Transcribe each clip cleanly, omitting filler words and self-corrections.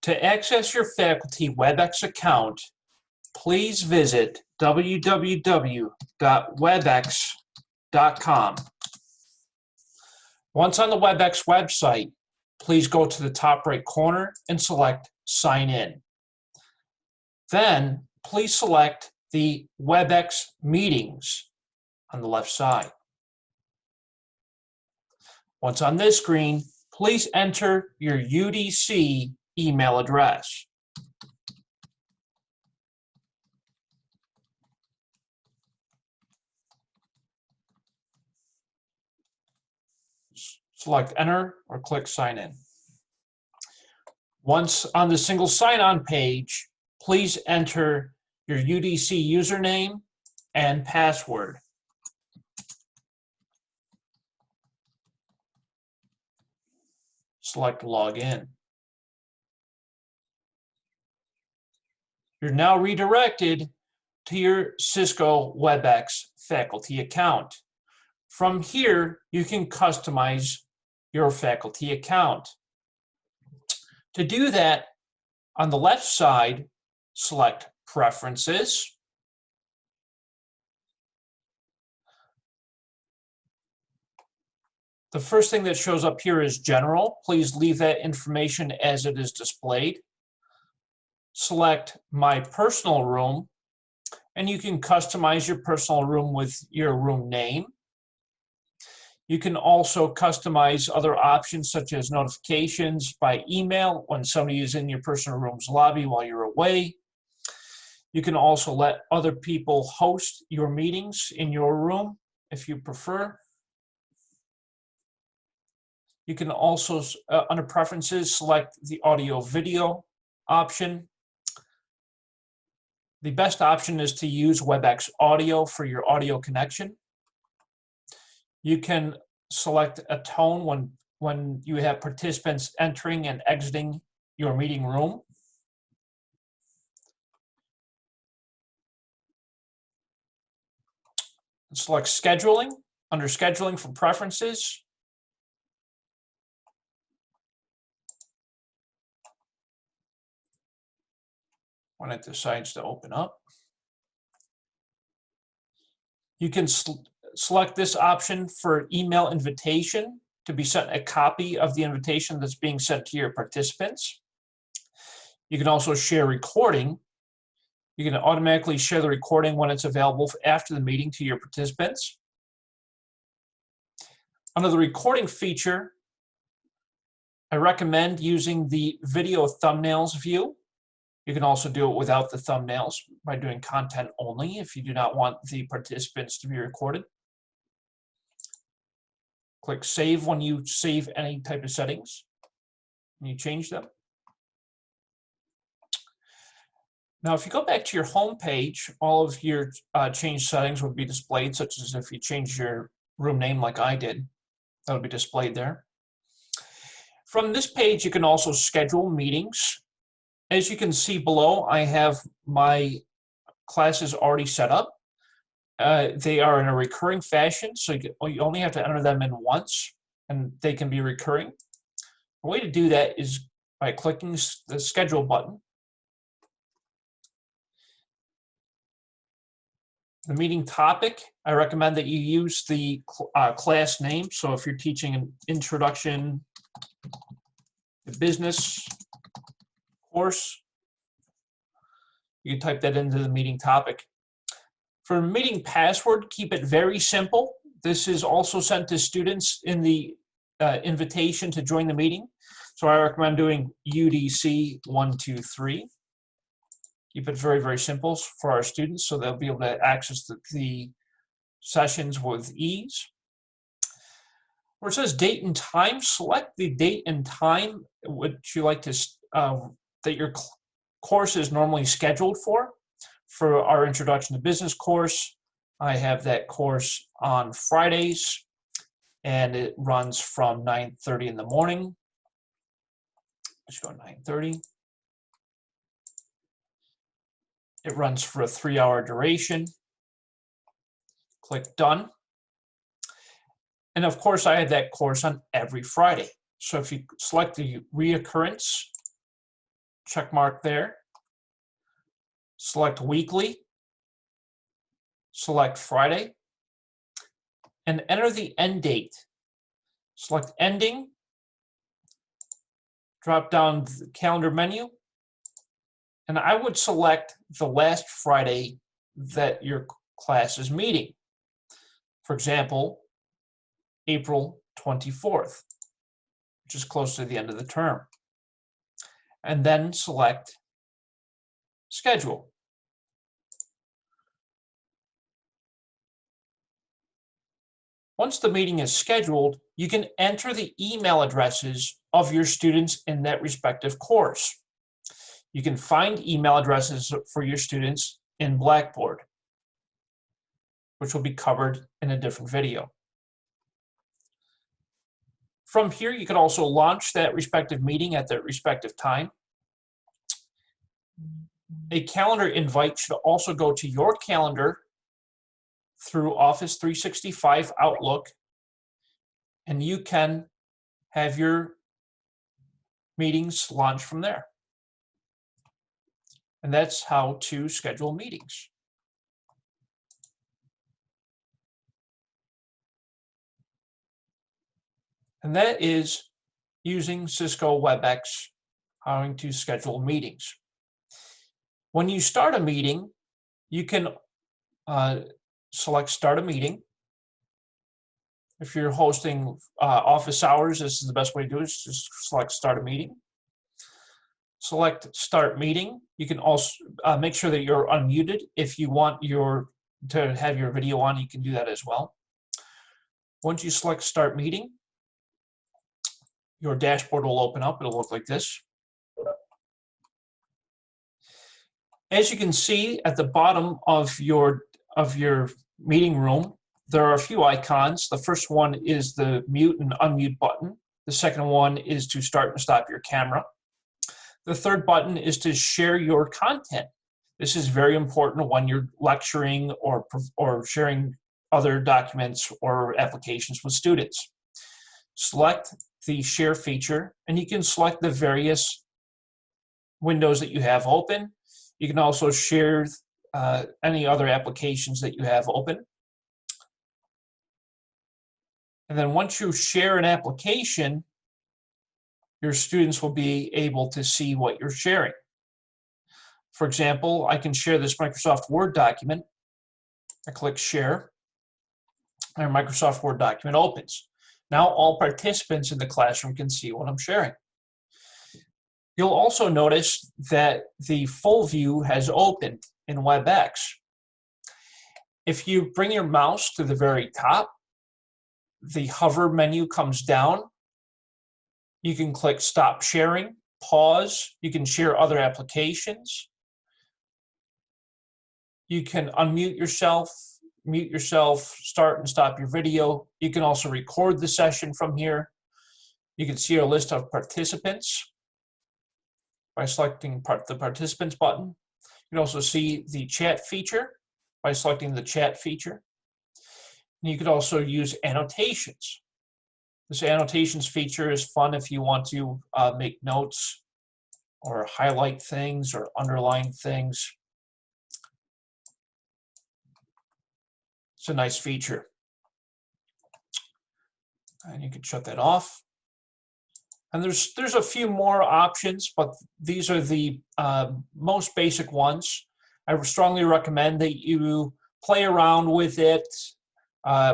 To access your faculty WebEx account, please visit www.webex.com. Once on the WebEx website, please go to the top right corner and select Sign In. Then, please select the WebEx Meetings on the left side. Once on this screen, please enter your UDC email address. Select Enter or click Sign In. Once on the single sign-on page, please enter your UDC username and password. Select Login. You're now redirected to your Cisco WebEx faculty account. From here, you can customize your faculty account. To do that, on the left side, select Preferences. The first thing that shows up here is General. Please leave that information as it is displayed. Select My Personal Room, and you can customize your personal room with your room name. You can also customize other options such as notifications by email when somebody is in your personal room's lobby while you're away. You can also let other people host your meetings in your room if you prefer. You can also, under Preferences, select the audio-video option. The best option is to use WebEx Audio for your audio connection. You can select a tone when you have participants entering and exiting your meeting room. Select Scheduling. Under Scheduling from Preferences, when it decides to open up, you can select this option for email invitation to be sent a copy of the invitation that's being sent to your participants. You can also share recording. You can automatically share the recording when it's available after the meeting to your participants. Under the recording feature, I recommend using the video thumbnails view. You can also do it without the thumbnails by doing content only if you do not want the participants to be recorded. Click Save when you save any type of settings and you change them. Now, if you go back to your home page, all of your changed settings would be displayed, such as if you change your room name like I did, that would be displayed there. From this page, you can also schedule meetings. As you can see below, I have my classes already set up. They are in a recurring fashion, so you only have to enter them in once, and they can be recurring. The way to do that is by clicking the Schedule button. The meeting topic, I recommend that you use the class name. So if you're teaching an Introduction to Business course, you can type that into the meeting topic. For meeting password, keep it very simple. This is also sent to students in the invitation to join the meeting. So I recommend doing UDC 123. Keep it very, very simple for our students so they'll be able to access the sessions with ease. Where it says date and time, select the date and time which you like to that your course is normally scheduled for. For our Introduction to Business course, I have that course on Fridays, and it runs from 9:30 in the morning. Let's go 9:30. It runs for a 3-hour duration. Click Done. And of course, I had that course on every Friday. So if you select the reoccurrence, check mark there. Select weekly, select Friday, and enter the end date. Select ending, drop down the calendar menu, and I would select the last Friday that your class is meeting. For example, April 24th, which is close to the end of the term. And then select schedule. Once the meeting is scheduled, you can enter the email addresses of your students in that respective course. You can find email addresses for your students in Blackboard, which will be covered in a different video. From here, you can also launch that respective meeting at that respective time. A calendar invite should also go to your calendar through Office 365 Outlook, and you can have your meetings launched from there. And that's how to schedule meetings. And that is using Cisco WebEx, how to schedule meetings. When you start a meeting, you can select Start a Meeting. If you're hosting office hours, this is the best way to do it. Just select Start a Meeting. Select Start Meeting. You can also make sure that you're unmuted. If you want to have your video on, you can do that as well. Once you select Start Meeting, your dashboard will open up. It'll look like this. As you can see at the bottom of your meeting room, there are a few icons. The first one is the mute and unmute button. The second one is to start and stop your camera. The third button is to share your content. This is very important when you're lecturing or sharing other documents or applications with students. Select the share feature, and you can select the various windows that you have open. You can also share any other applications that you have open. And then once you share an application, your students will be able to see what you're sharing. For example, I can share this Microsoft Word document. I click Share, and our Microsoft Word document opens. Now all participants in the classroom can see what I'm sharing. You'll also notice that the full view has opened in WebEx. If you bring your mouse to the very top, the hover menu comes down. You can click Stop Sharing, pause. You can share other applications. You can unmute yourself, mute yourself, start and stop your video. You can also record the session from here. You can see a list of participants by selecting the Participants button. You can also see the chat feature by selecting the chat feature. And you could also use annotations. This annotations feature is fun if you want to make notes or highlight things or underline things. It's a nice feature. And you can shut that off. And there's a few more options, but these are the most basic ones. I would strongly recommend that you play around with it,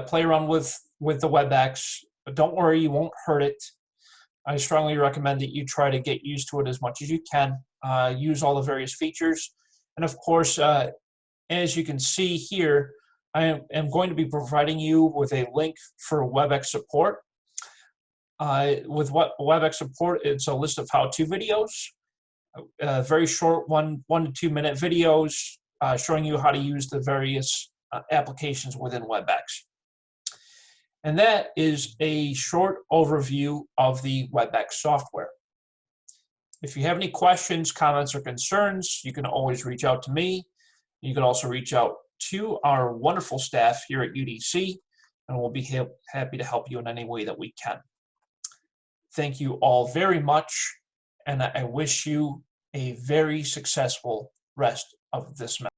play around with the WebEx, but don't worry, you won't hurt it. I strongly recommend that you try to get used to it as much as you can, use all the various features. And of course, as you can see here, I am going to be providing you with a link for WebEx support. With WebEx support, it's a list of how-to videos, very short 1 to 2 minute videos showing you how to use the various applications within WebEx. And that is a short overview of the WebEx software. If you have any questions, comments, or concerns, you can always reach out to me. You can also reach out to our wonderful staff here at UDC, and we'll be happy to help you in any way that we can. Thank you all very much, and I wish you a very successful rest of this semester.